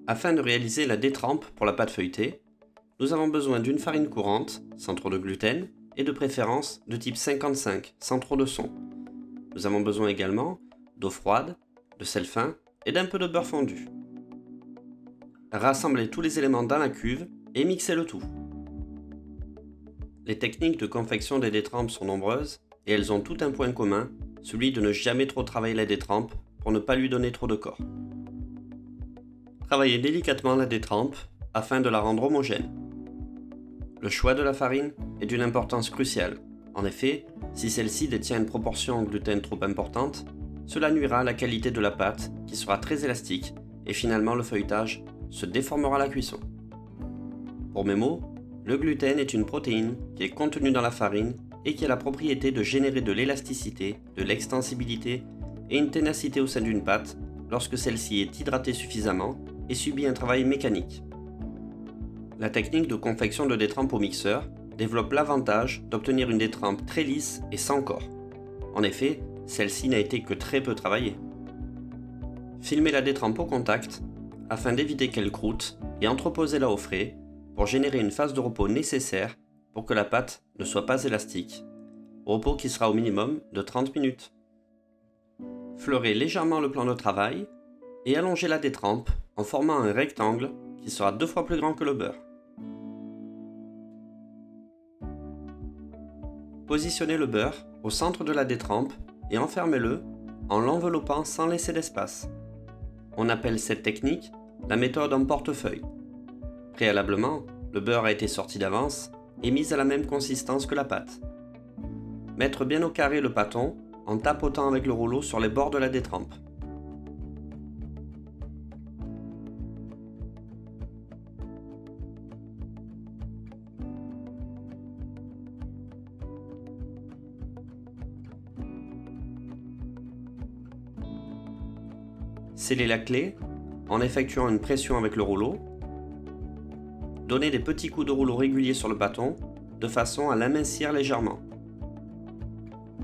Afin de réaliser la détrempe pour la pâte feuilletée, nous avons besoin d'une farine courante, sans trop de gluten, et de préférence de type 55, sans trop de son. Nous avons besoin également d'eau froide, de sel fin et d'un peu de beurre fondu. Rassemblez tous les éléments dans la cuve et mixez le tout. Les techniques de confection des détrempes sont nombreuses et elles ont tout un point commun, celui de ne jamais trop travailler la détrempe pour ne pas lui donner trop de corps. Travaillez délicatement la détrempe afin de la rendre homogène. Le choix de la farine est d'une importance cruciale. En effet, si celle-ci détient une proportion en gluten trop importante, cela nuira à la qualité de la pâte qui sera très élastique et finalement le feuilletage se déformera à la cuisson. Pour mes mots, le gluten est une protéine qui est contenue dans la farine et qui a la propriété de générer de l'élasticité, de l'extensibilité et une ténacité au sein d'une pâte lorsque celle-ci est hydratée suffisamment et subit un travail mécanique. La technique de confection de détrempe au mixeur développe l'avantage d'obtenir une détrempe très lisse et sans corps. En effet, celle-ci n'a été que très peu travaillée. Filmez la détrempe au contact afin d'éviter qu'elle croûte et entreposez-la au frais pour générer une phase de repos nécessaire pour que la pâte ne soit pas élastique, repos qui sera au minimum de 30 minutes. Fleurez légèrement le plan de travail et allongez la détrempe en formant un rectangle qui sera 2 fois plus grand que le beurre. Positionnez le beurre au centre de la détrempe et enfermez-le en l'enveloppant sans laisser d'espace. On appelle cette technique la méthode en portefeuille. Préalablement, le beurre a été sorti d'avance et mis à la même consistance que la pâte. Mettre bien au carré le pâton en tapotant avec le rouleau sur les bords de la détrempe. Scellez la clé en effectuant une pression avec le rouleau. Donnez des petits coups de rouleau réguliers sur le bâton de façon à l'amincir légèrement.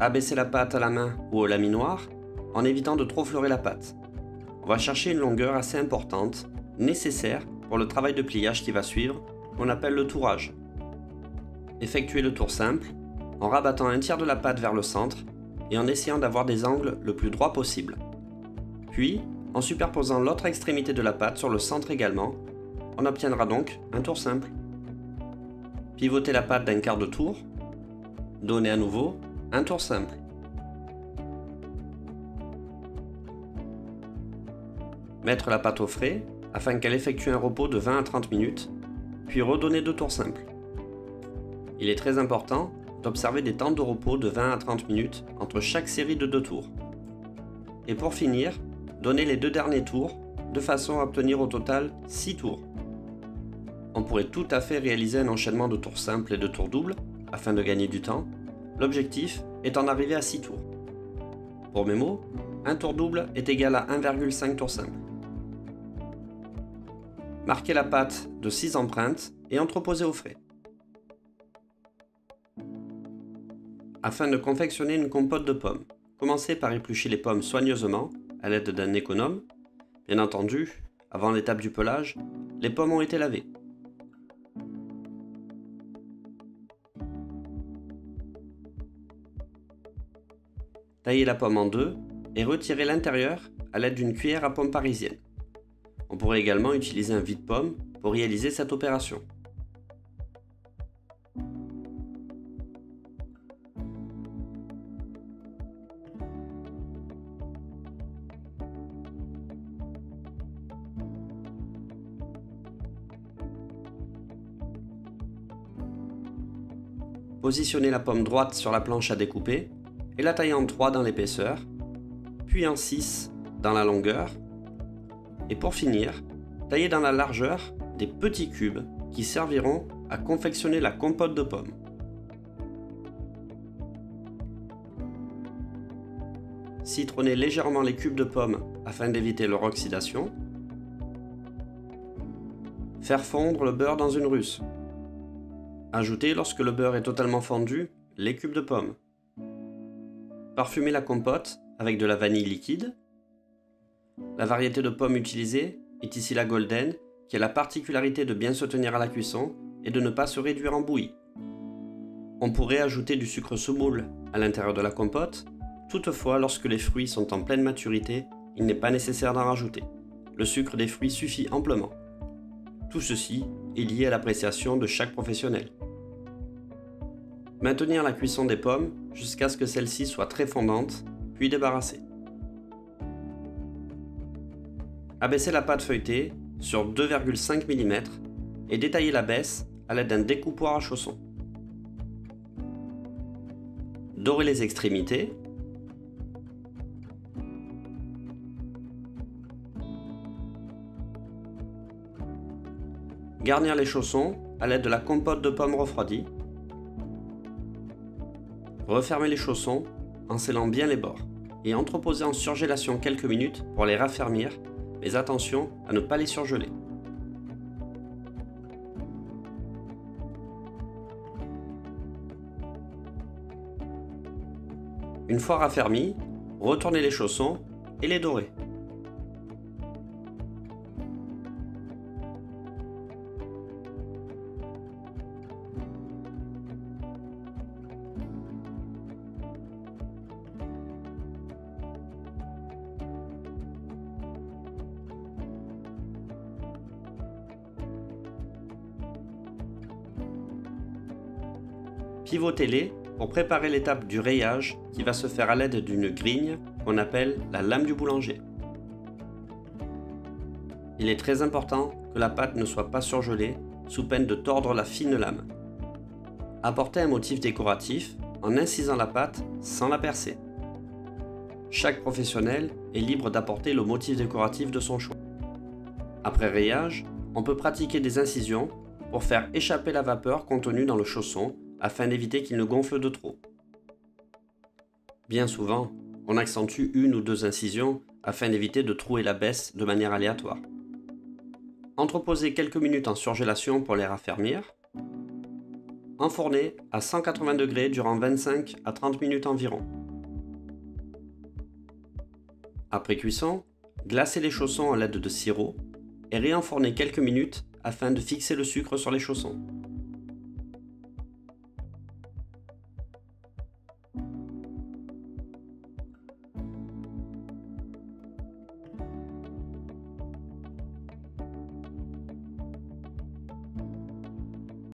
Abaissez la pâte à la main ou au laminoir en évitant de trop fleurer la pâte. On va chercher une longueur assez importante, nécessaire pour le travail de pliage qui va suivre, qu'on appelle le tourage. Effectuez le tour simple en rabattant un tiers de la pâte vers le centre et en essayant d'avoir des angles le plus droits possible. Puis, en superposant l'autre extrémité de la pâte sur le centre également, on obtiendra donc un tour simple. Pivotez la pâte d'un quart de tour, donnez à nouveau un tour simple. Mettre la pâte au frais afin qu'elle effectue un repos de 20 à 30 minutes, puis redonner 2 tours simples. Il est très important d'observer des temps de repos de 20 à 30 minutes entre chaque série de 2 tours. Et pour finir, donnez les 2 derniers tours de façon à obtenir au total 6 tours. On pourrait tout à fait réaliser un enchaînement de tours simples et de tours doubles afin de gagner du temps. L'objectif est d'en arriver à 6 tours. Pour mes mots, un tour double est égal à 1,5 tours simple. Marquez la pâte de 6 empreintes et entreposez au frais. Afin de confectionner une compote de pommes, commencez par éplucher les pommes soigneusement à l'aide d'un économe. Bien entendu, avant l'étape du pelage, les pommes ont été lavées. Taillez la pomme en deux et retirez l'intérieur à l'aide d'une cuillère à pomme parisienne. On pourrait également utiliser un vide-pomme pour réaliser cette opération. Positionnez la pomme droite sur la planche à découper et la taillez en 3 dans l'épaisseur, puis en 6 dans la longueur, et pour finir, taillez dans la largeur des petits cubes qui serviront à confectionner la compote de pommes. Citronnez légèrement les cubes de pommes afin d'éviter leur oxydation. Faire fondre le beurre dans une russe. Ajoutez, lorsque le beurre est totalement fondu, les cubes de pommes. Parfumez la compote avec de la vanille liquide. La variété de pommes utilisée est ici la golden, qui a la particularité de bien se tenir à la cuisson et de ne pas se réduire en bouillie. On pourrait ajouter du sucre semoule à l'intérieur de la compote, toutefois lorsque les fruits sont en pleine maturité, il n'est pas nécessaire d'en rajouter. Le sucre des fruits suffit amplement. Tout ceci est lié à l'appréciation de chaque professionnel. Maintenir la cuisson des pommes jusqu'à ce que celle-ci soit très fondante, puis débarrasser. Abaisser la pâte feuilletée sur 2,5 mm et détailler la baisse à l'aide d'un découpoir à chaussons. Dorer les extrémités. Garnir les chaussons à l'aide de la compote de pommes refroidie. Refermer les chaussons en scellant bien les bords et entreposer en surgélation quelques minutes pour les raffermir, mais attention à ne pas les surgeler. Une fois raffermis, retournez les chaussons et les dorez. Pivotez-les pour préparer l'étape du rayage qui va se faire à l'aide d'une grigne qu'on appelle la lame du boulanger. Il est très important que la pâte ne soit pas surgelée sous peine de tordre la fine lame. Apportez un motif décoratif en incisant la pâte sans la percer. Chaque professionnel est libre d'apporter le motif décoratif de son choix. Après rayage, on peut pratiquer des incisions pour faire échapper la vapeur contenue dans le chausson afin d'éviter qu'il ne gonfle de trop. Bien souvent, on accentue une ou deux incisions afin d'éviter de trouer la baisse de manière aléatoire. Entreposez quelques minutes en surgélation pour les raffermir. Enfournez à 180 degrés durant 25 à 30 minutes environ. Après cuisson, glacez les chaussons à l'aide de sirop et réenfournez quelques minutes afin de fixer le sucre sur les chaussons.